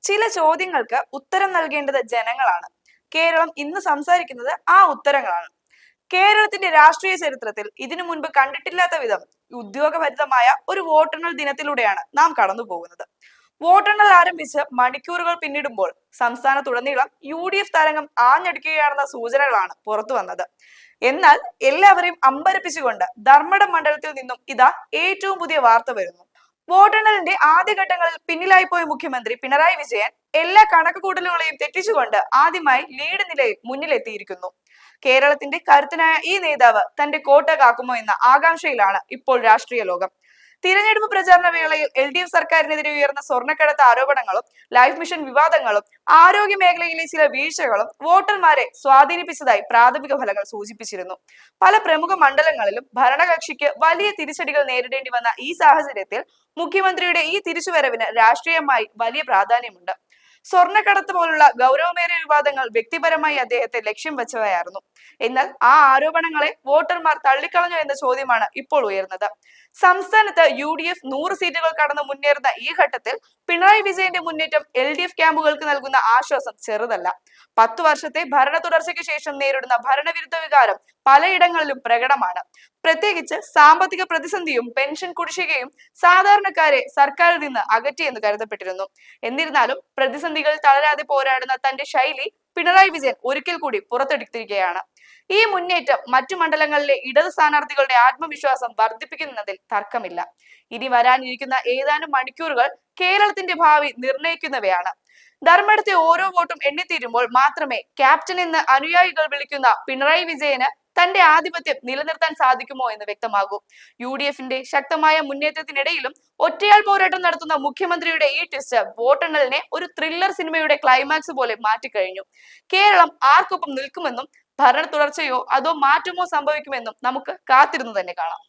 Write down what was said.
ചില ചോദ്യങ്ങൾക്ക് ഉത്തരം നൽകേണ്ടത് ജനങ്ങളാണ്. കേരളം ഇന്ന് സംസാരിക്കുന്നത് ആ ഉത്തരങ്ങളാണ്. കേരളത്തിന്റെ രാഷ്ട്രീയ ചരിത്രത്തിൽ ഇതിനു മുൻപ് കണ്ടിട്ടില്ലാത്ത വിധം ഉദ്യോഗഭരിതമായ ഒരു വോട്ടെണ്ണൽ ദിനത്തിലൂടെയാണ് നാം കടന്നു പോകുന്നത്. വോട്ടെണ്ണൽ ആരംഭിച്ച് മണിക്കൂറുകൾ പിന്നിടുമ്പോൾ സംസ്ഥാനത്തുടനീളം UDF തരംഗം ആഞ്ഞടിക്കുകയാണെന്ന സൂചനകളാണ് പുറത്തു വന്നത്. എന്നാൽ എല്ലാവരെയും അമ്പരപ്പിച്ചുകൊണ്ട് ധർമ്മടം മണ്ഡലത്തിൽ നിന്നും ഇതാ ഏറ്റവും പുതിയ വാർത്ത വരുന്നു. വോട്ടെണ്ണലിന്റെ ആദ്യഘട്ടങ്ങളിൽ പിന്നിലായി പോയ മുഖ്യമന്ത്രി പിണറായി വിജയൻ എല്ലാ കണക്കുകൂട്ടലുകളെയും തെറ്റിച്ചുകൊണ്ട് ആദ്യമായി ലീഡ് നിലയിൽ മുന്നിലെത്തിയിരിക്കുന്നു. കേരളത്തിന്റെ കരുത്തനായ ഈ നേതാവ് തന്റെ കോട്ട കാക്കുമോ എന്ന ആകാംക്ഷയിലാണ് ഇപ്പോൾ രാഷ്ട്രീയ ലോകം. തിരഞ്ഞെടുപ്പ് പ്രചാരണ വേളയിൽ LDF സർക്കാരിനെതിരെ ഉയർന്ന സ്വർണ്ണക്കടത്ത് ആരോപണങ്ങളും ലൈഫ് മിഷൻ വിവാദങ്ങളും ആരോഗ്യ മേഖലയിലെ ചില വീഴ്ചകളും വോട്ടർമാരെ സ്വാധീനിപ്പിച്ചതായി പ്രാഥമിക ഫലങ്ങൾ സൂചിപ്പിച്ചിരുന്നു. പല പ്രമുഖ മണ്ഡലങ്ങളിലും ഭരണകക്ഷിക്ക് വലിയ തിരിച്ചടികൾ നേരിടേണ്ടി വന്ന ഈ സാഹചര്യത്തിൽ മുഖ്യമന്ത്രിയുടെ ഈ തിരിച്ചുവരവിന് രാഷ്ട്രീയമായി വലിയ പ്രാധാന്യമുണ്ട്. സ്വർണ്ണക്കടത്ത് പോലുള്ള ഗൗരവമേറിയ വിവാദങ്ങൾ വ്യക്തിപരമായി അദ്ദേഹത്തെ ലക്ഷ്യം വെച്ചവയായിരുന്നു. എന്നാൽ ആ ആരോപണങ്ങളെ വോട്ടർമാർ തള്ളിക്കളഞ്ഞു എന്ന ചോദ്യമാണ് ഇപ്പോൾ ഉയർന്നത്. സംസ്ഥാനത്ത് UDF 100 സീറ്റുകൾ കടന്ന് മുന്നേറുന്ന ഈ ഘട്ടത്തിൽ പിണറായി വിജയന്റെ മുന്നേറ്റം LDF ക്യാമ്പുകൾക്ക് നൽകുന്ന ആശ്വാസം ചെറുതല്ല. 10 വർഷത്തെ ഭരണ തുടർച്ചയ്ക്ക് ശേഷം നേരിടുന്ന ഭരണവിരുദ്ധ വികാരം പലയിടങ്ങളിലും പ്രകടമാണ്. പ്രത്യേകിച്ച് സാമ്പത്തിക പ്രതിസന്ധിയും പെൻഷൻ കുടിശ്ശികയും സാധാരണക്കാരെ സർക്കാരിൽ നിന്ന് അകറ്റിയെന്ന് കരുതപ്പെട്ടിരുന്നു. എന്നിരുന്നാലും പ്രതിസന്ധികൾ തളരാതെ പോരാടുന്ന തന്റെ ശൈലി പിണറായി വിജയൻ ഒരിക്കൽ കൂടി പുറത്തെടുത്തിരിക്കുകയാണ്. ഈ മുന്നേറ്റം മറ്റു മണ്ഡലങ്ങളിലെ ഇടത് സ്ഥാനാർത്ഥികളുടെ ആത്മവിശ്വാസം വർദ്ധിപ്പിക്കുന്നതിൽ തർക്കമില്ല. ഇനി വരാനിരിക്കുന്ന ഏതാനും മണിക്കൂറുകൾ കേരളത്തിന്റെ ഭാവി നിർണയിക്കുന്നവയാണ്. ധർമ്മടത്തെ ഓരോ വോട്ടും എണ്ണിത്തീരുമ്പോൾ മാത്രമേ ക്യാപ്റ്റൻ എന്ന് അനുയായികൾ വിളിക്കുന്ന പിണറായി വിജയന് തന്റെ ആധിപത്യം നിലനിർത്താൻ സാധിക്കുമോ എന്ന് വ്യക്തമാകും. UDFന്റെ ശക്തമായ മുന്നേറ്റത്തിനിടയിലും ഒറ്റയാൾ പോരാട്ടം നടത്തുന്ന മുഖ്യമന്ത്രിയുടെ ഈ ട്വിസ്റ്റ് വോട്ടെണ്ണലിനെ ഒരു ത്രില്ലർ സിനിമയുടെ ക്ലൈമാക്സ് പോലെ മാറ്റിക്കഴിഞ്ഞു. കേരളം ആർക്കൊപ്പം നിൽക്കുമെന്നും ഭരണ തുടർച്ചയോ അതോ മാറ്റമോ സംഭവിക്കുമെന്നും നമുക്ക് കാത്തിരുന്നു തന്നെ കാണാം.